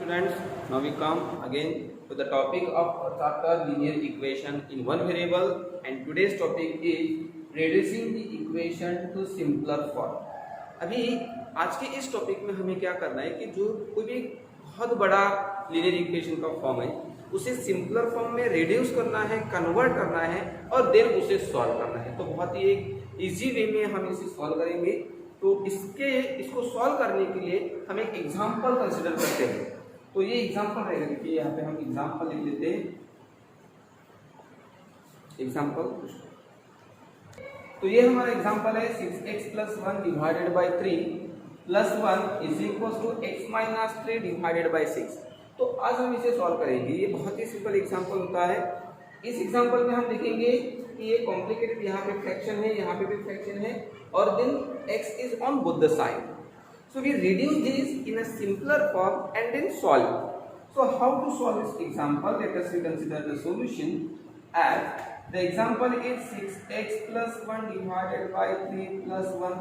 students, now we come again to the topic of chapter linear equation in one variable, and today's topic is reducing the equation to simpler form. अभी आज के इस topic में हमें क्या करना है कि जो कोई भी बहुत बड़ा लीनियर इक्वेशन का फॉर्म है उसे सिंपलर फॉर्म में रिड्यूस करना है, कन्वर्ट करना है और देन उसे सॉल्व करना है। तो बहुत ही एक इजी वे में हम इसे सॉल्व करेंगे। तो इसको सॉल्व करने के लिए हम एक एग्जांपल कंसीडर करते हैं। तो ये एग्जांपल रहेगा, देखिए यहाँ पे हम एग्जांपल लिख लेते हैं। एग्जांपल, तो ये हमारा एग्जांपल है 6x + 1 divided by 3 + 1 is equal to x - 3 divided by 6। तो आज हम इसे सॉल्व करेंगे। ये बहुत ही सिंपल एग्जांपल होता है। इस एग्जांपल में हम देखेंगे कि ये कॉम्प्लिकेटेड, यहाँ पे फ्रैक्शन है, यहाँ पे भी फ्रैक्शन है और then x is on both the side. So we reduce this in a simpler form and then solve. So how to solve this example? Let us consider the solution. As the example is 6x + 1 divided by 3 + 1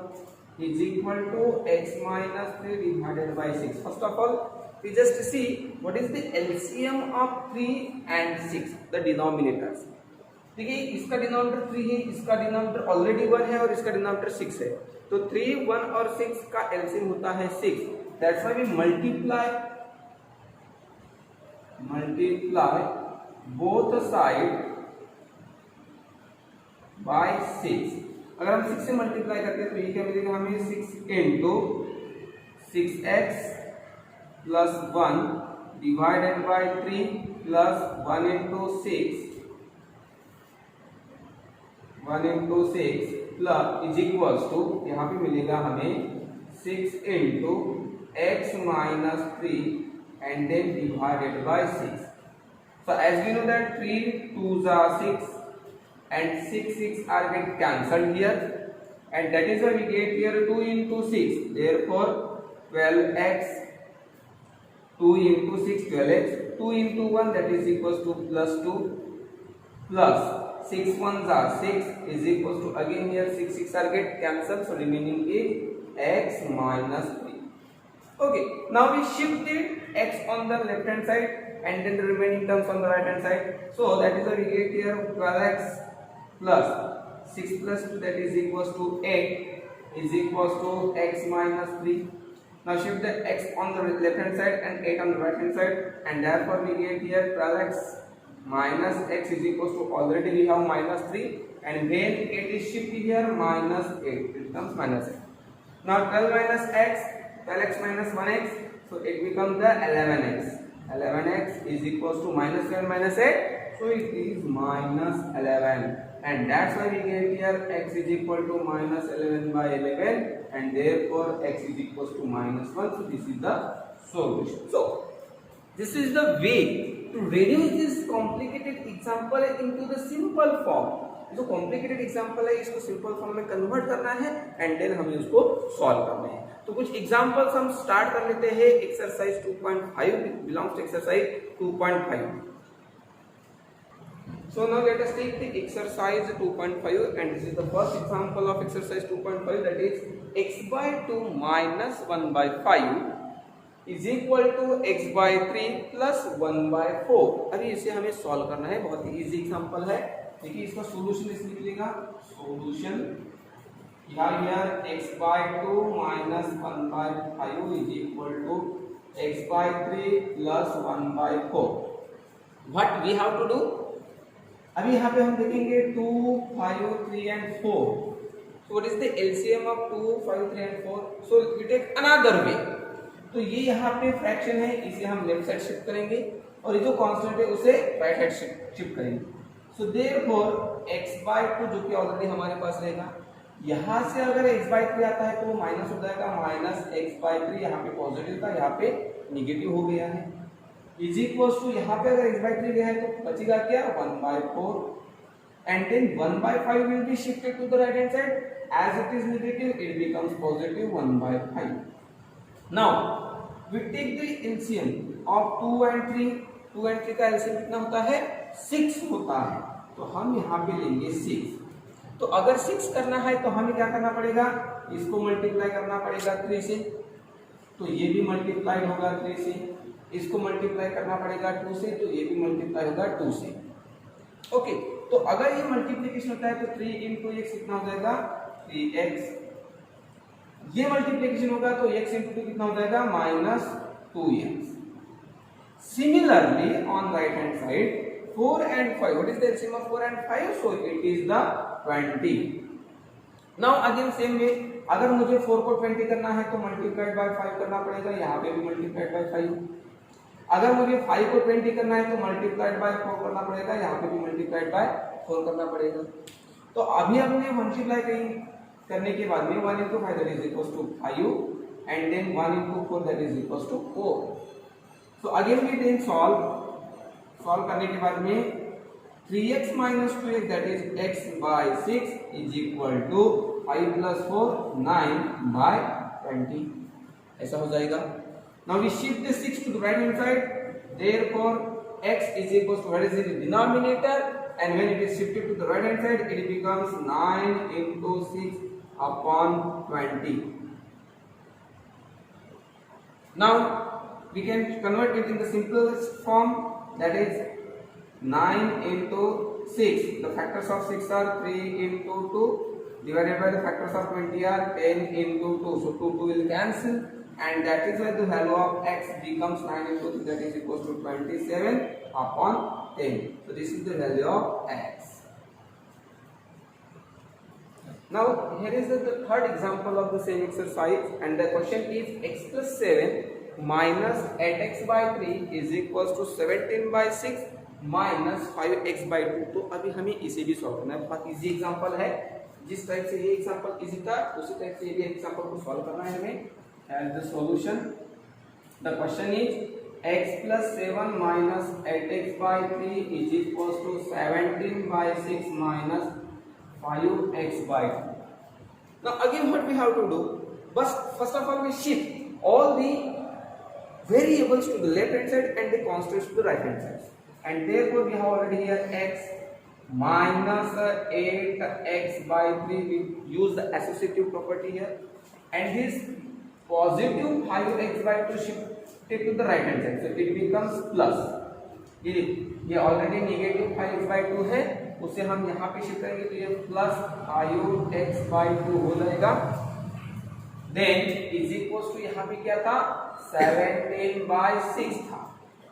is equal to x - 3 divided by 6. First of all, we just see what is the LCM of 3 and 6, the denominators. देखिए इसका denominator 3 है, इसका denominator already 1 है और इसका denominator 6 है। तो 3, 1 और 6 का एलसीएम होता है 6। That's why we multiply both side by 6। अगर हम 6 से मल्टीप्लाई करते हैं तो ये क्या मिलेगा हमें, 6 × 6x + 1 divided by 3 + 1 × 6 plus is equals to, यहाँ पे मिलेगा हमें 6 × x - 3 and then divided by 6। So as we know that 3 2s are 6 and 6 are get cancelled here, and that is why we get here 2 × 6, therefore 12x, 2 × 6 12x, 2 × 1 that is equals to +2 plus 6 1s are 6 is equals to, again here 6 are get cancelled, so remaining is x - 3. Okay, now we shift the x on the left hand side and then the remaining terms on the right hand side. So that is why we get here 12x plus 6 plus 2 that is equals to 8 is equals to x - 3. Now shift the x on the left hand side and 8 on the right hand side, and therefore we get here 12x minus x is equals to, already we have -3, and when 8 is shifted here -8, it becomes -8. Now 12 minus x, 12x minus 1x, so it becomes the 11x. 11x is equals to -7 minus 8, so it is -11, and that's why we get here x is equal to -11 by 11, and therefore x is equals to -1. So this is the solution. So this is the way to reduce this complicated example into the simple form. जो complicated example है इसको simple form में convert करना है and then हमें उसको solve करना है। तो कुछ एग्जांपल्स हम स्टार्ट कर लेते हैं। Exercise 2.5 belongs to exercise 2.5। So now let us take the exercise 2.5, and this is the first example of exercise 2.5, that is x/2 - 1/5 is equal to x/3 plus 1/4। अभी इसे हमें सॉल्व करना है, बहुत ही इजी एग्जांपल है। देखिए इसका सॉल्यूशन इस निकलेगा, solution here x/2 - 1/5 is equal to x/3 plus 1/4। What we have to do? अभी यहाँ पे हम देखेंगे 2, 5, 3 and 4। So what is the LCM of 2, 5, 3 and 4? So we take another way। तो ये यहाँ पे फ्रैक्शन है, इसे हम लेफ्ट साइड शिफ्ट करेंगे और ये जो कांस्टेंट है उसे राइट साइड शिफ्ट करेंगे। सो देयरफॉर x/2 जो कि ऑलरेडी हमारे पास रहेगा, यहाँ से अगर x/3 आता है तो वो माइनस हो जाएगा, -x/3, यहाँ पे पॉजिटिव था, यहाँ पे निगेटिव हो गया है, इज इक्वल्स टू, यहाँ पे अगर x/3 गया है तो बचेगा क्या, 1/4, and then 1/5 will be shifted to the right hand side, as it is negative it becomes positive 1/5। Now we take the LCM of 2 and 3। 2 and 3 का LCM कितना होता है, 6 होता है। तो हम यहाँ पे लेंगे 6। तो अगर 6 करना है तो हमें क्या करना पड़ेगा, इसको मल्टीप्लाई करना पड़ेगा 3 से, तो ये भी मल्टीप्लाई होगा 3 से, इसको मल्टीप्लाई करना पड़ेगा 2 से, तो ये भी मल्टीप्लाई होगा 2 से। ओके, तो अगर ये मल्टीप्लिकेशन होता है तो 3 इंटू एक्स कितना हो जाएगा 3x, ये मल्टीप्लिकेशन होगा तो x इंटू 2 कितना हो जाएगा -2x। Similarly on right hand side 4 and 5, what is the LCM of 4 and 5? So it is the 20. Now again same way, अगर मुझे 4 को 20 करना है तो मल्टीप्लाइड बाय 5 करना पड़ेगा, यहाँ पे भी मल्टीप्लाइड बाय 5। अगर मुझे 5 को 20 करना है तो मल्टीप्लाइड बाय 4 करना पड़ेगा, यहाँ पे भी मल्टीप्लाइड बाय 4 करना पड़ेगा। तो अभी हमने मल्टीप्लाई करने के बाद में 1 into 5 that is equals to 5 and then 1 into 4 that is equals to 4. So again we then solve करने के बाद में 3x minus 2x that is x by 6 is equal to 5 plus 4 9 by 20, ऐसा हो जाएगा। Now we shift the 6 to the right hand side, therefore x is equal to what is in the denominator, and when it is shifted to the right hand side it becomes 9 into 6 upon 20. Now we can convert it in the simplest form, that is 9 into 6, the factors of 6 are 3 into 2 divided by the factors of 20 are 10 into 2, so 2 will cancel, and that is why the value of x becomes 9 into 3 that is equals to 27 upon 10. So this is the value of x. Now here is the third example of the same exercise, and the question is x plus 7 minus 8x by 3 is equals to 17 by 6 minus 5x by 2। तो अभी हमें इसे भी solve करना है। बहुत easy example है, जिस टाइप से ये एग्जांपल इजी था उसी टाइप से ये भी एग्जांपल को सॉल्व करना है हमें। And the solution, the question is x plus 7 minus 8x by 3 is equals to 17 by 6 minus 5x by 2। Now again what we have to do, but first of all we shift all the variables to the left hand side and the constants to the right hand side, and therefore we have already here x minus 8x by 3, we use the associative property here, and this positive 5x by 2 shifted to the right hand side, so it becomes plus। ये already negative 5x by 2 है, उसे हम यहाँ पे shift करेंगे तो ये plus 5x by 2 हो जाएगा। देन इज इक्वल्स टू यहाँ पे क्या था 17 by 6 था,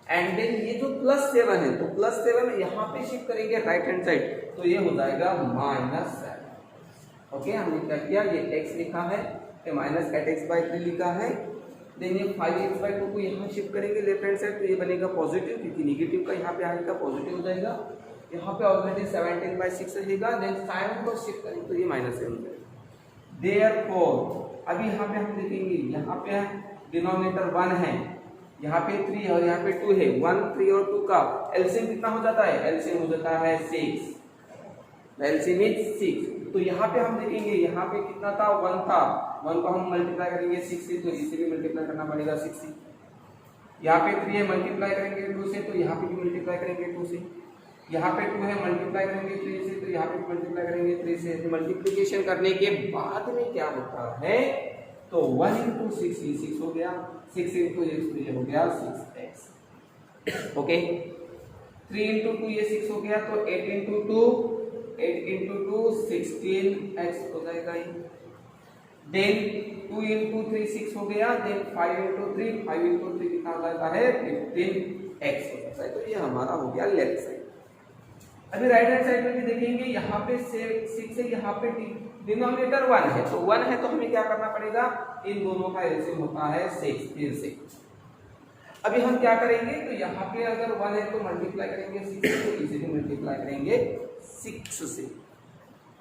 एंड देन ये जो प्लस 7 है तो प्लस 7 यहाँ पे शिफ्ट करेंगे राइट हैंड साइड, तो ये हो जाएगा -7। ओके, हमने क्या किया, ये x लिखा है, ये -8x by 3 लिखा है, देन ये 5x by 2 को यहाँ शिफ्ट करेंगे लेफ्ट हैंड साइड, तो ये बनेगा पॉजिटिव, क्योंकि नेगेटिव का यहाँ पे आएगा पॉजिटिव हो जाएगा। यहाँ पे ऑलरेडी 17 by 6 रहेगा, देन साइन को शिफ्ट करेंगे तो ये -7 हो जाएगा। देयरफॉर अभी यहाँ पे हम देखेंगे, यहाँ पे डिनोमिनेटर 1 है, यहाँ पे 3 है और यहाँ पे 2 है, 1 3 और 2 का एलसीएम कितना हो जाता है, एलसीएम हो जाता है 6, एलसीएम इज 6। तो यहाँ पे हम देखेंगे, यहाँ पे कितना था 1 था, 1 को हम मल्टीप्लाई करेंगे 6 से, तो इसे भी मल्टीप्लाई करना पड़ेगा 6 से। यहाँ पे 3 है, मल्टीप्लाई करेंगे 2 से, तो यहाँ पे भी मल्टीप्लाई करेंगे 2 से। यहाँ पे 2 है, मल्टीप्लाई करेंगे 3 से, तो यहाँ पे मल्टीप्लाई करेंगे 3 से। तो मल्टीप्लिकेशन करने के बाद में क्या होता है, तो 1 into 6 ये 6 हो गया, 6 into x तो ये हो गया 6x। ओके, 3 into 2 ये 6 हो गया, तो 8 into 2 16x हो जाएगा ये। देन 2 into 3 6 हो गया, देन 5 into 3 कितना हो जाता है 15x हो जाता है। तो ये हमारा हो गया लेफ्ट साइड। अभी राइट हैंड साइड में भी देखेंगे, यहाँ पे 6 है, यहाँ पे डिनोमिनेटर 1 है, तो 1 है तो हमें क्या करना पड़ेगा, इन दोनों का एलसीएम होता है 6 फिर से। अभी हम क्या करेंगे, तो यहाँ पे अगर 1 है तो मल्टीप्लाई करेंगे 6 से, तो इसे भी मल्टीप्लाई करेंगे 6 से।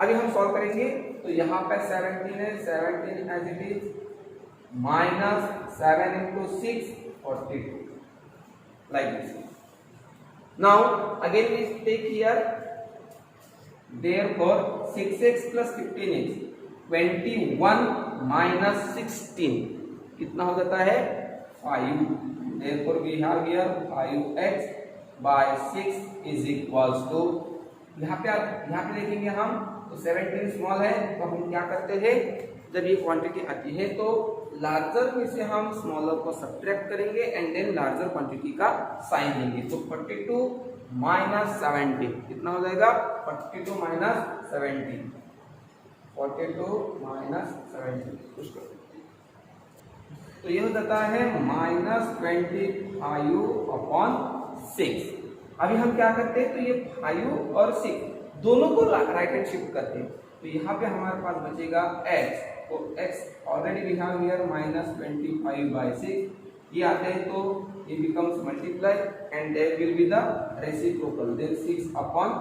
अभी हम सॉल्व करेंगे, तो यहाँ पे 17 है, 17 as it is -7 into 6 42 like this। Now again we take here, therefore 6x plus 15x 21 minus 16 कितना हो जाता है 5। therefore we have here 5x by 6 is equals to, यहाँ पे देखेंगे हम, तो 17 स्मॉल है, तो हम क्या करते हैं, जब ये क्वांटिटी आती है तो लार्जर में से हम स्मॉलर को सब्ट्रैक्ट करेंगे एंड देन लार्जर क्वांटिटी का साइन देंगे। तो 42 माइनस 70 कितना हो जाएगा? 42 माइनस 70, 42 माइनस 70 तो ये हो जाता है -25/6। अभी हम क्या करते हैं, तो ये 5 और 6 दोनों को राइट हैंड शिफ्ट करते हैं। तो यहाँ पे हमारे पास बचेगा x, तो x already we have here -25/6, ये आते हैं तो ये becomes multiply and there will be the reciprocal, then 6/5।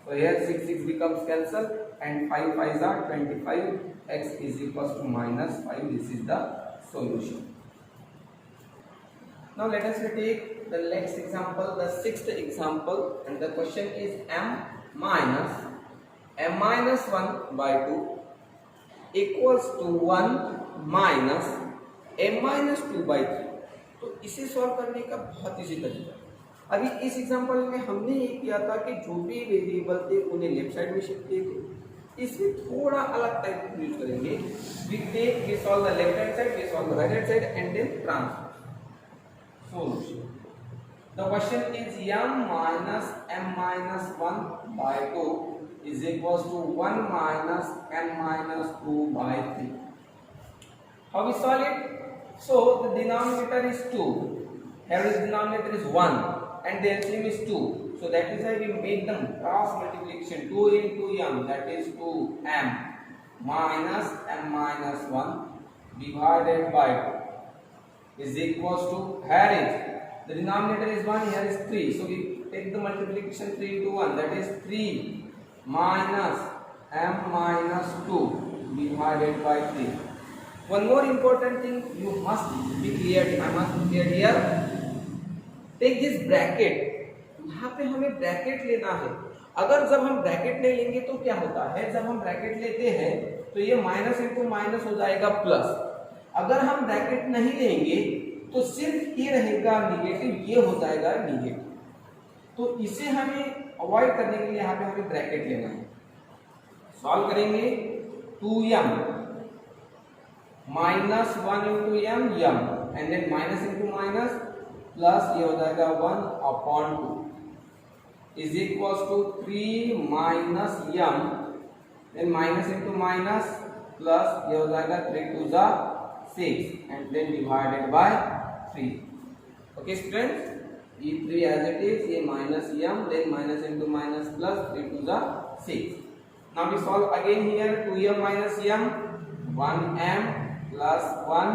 so here 6 becomes cancel and 5 5s are 25, x is equals to -5. This is the solution. Now let us take the next example, the sixth example, and the question is m minus 1/2 equals to 1 minus m minus 2/3। तो इसे solve करने का बहुत easy तरीका। अभी इस example में हमने ये किया था कि जो भी वेरिएबल थे उन्हें लेफ्ट साइड में शिफ्ट किए थे। इसमें थोड़ा अलग टाइप यूज करेंगे। We solve the left hand side, we solve the right hand side and then transfer solution. The question is m minus m minus 1/2 is equals to 1 minus m minus 2/3. How we solve it? So the denominator is 2, here is denominator is 1 and the LCM is 2, so that is why we make them cross multiplication, 2 into m, that is 2m minus m minus 1 divided by 2 is equals to, here is the denominator is 1, here is 3, so we take the multiplication 3 into 1, that is 3 minus m minus 2 divided by 3. One more important thing you must be clear, I must be clear here. Take this bracket, यहाँ पे हमें bracket लेना है। अगर जब हम bracket नहीं लेंगे तो क्या होता है, जब हम ब्रैकेट लेते हैं तो ये माइनस इंटू माइनस हो जाएगा प्लस। अगर हम ब्रैकेट नहीं लेंगे तो सिर्फ ये रहेगा निगेटिव, ये हो जाएगा निगेटिव। तो इसे हमें अवॉइड करने के लिए यहाँ पे हमें ब्रैकेट लेना है। सॉल्व करेंगे 2m minus 1 into m and then minus into minus plus ये हो जाएगा 1/2 is equals to 3 minus m then minus into minus plus ये हो जाएगा 3 2 जा 6 and then divided by 3। Okay students, ये 3 एज इट इज, ये minus m then minus into minus plus 3 2 जा 6। Now we solve again here 2m minus m 1m plus 1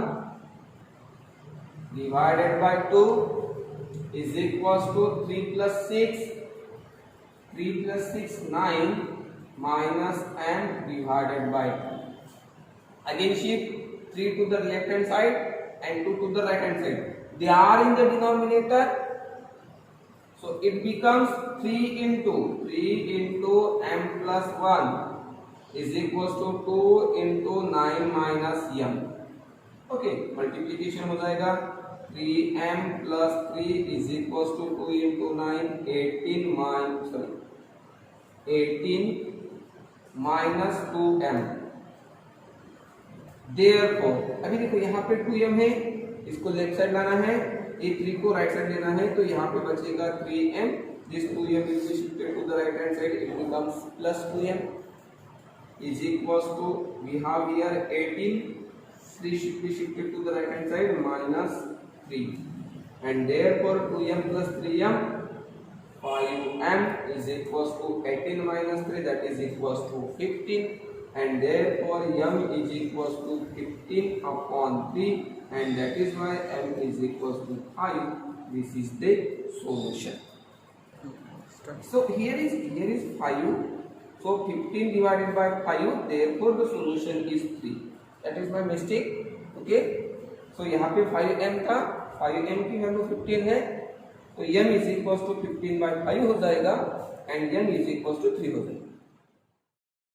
divided by 2 is equals to 3 plus 6 9 minus m divided by 2. Again shift 3 to the left hand side and 2 to the right hand side. They are in the denominator, so it becomes 3 into m plus 1 is equals to 2 into 9 minus m. Okay, multiplication हो जाएगा 3m plus 3 is equals to 2 into 9 18 minus 2m. Therefore अभी देखो यहाँ पे 2m है, इसको left side लाना है, ये 3 को राइट साइड लेना है, तो यहाँ पे बचेगा 3m, this 2m will be shifted to the right hand side, it becomes plus 2m is equals to, we have here 18, 3 should be shifted to the right hand side, minus 3 and therefore 2m plus 3m 5m is equals to 18 minus 3, that is equals to 15 and therefore m is equals to 15/3 and that is why m is equals to 5. This is the solution. So here is 5. So 15 divided by 5, therefore the solution is 3. That is my mistake. Okay. So यहाँ पे 5m था, 5m की value 15 है, तो m is equals to 15/5 हो जाएगा and m is equals to 3 हो जाएगा।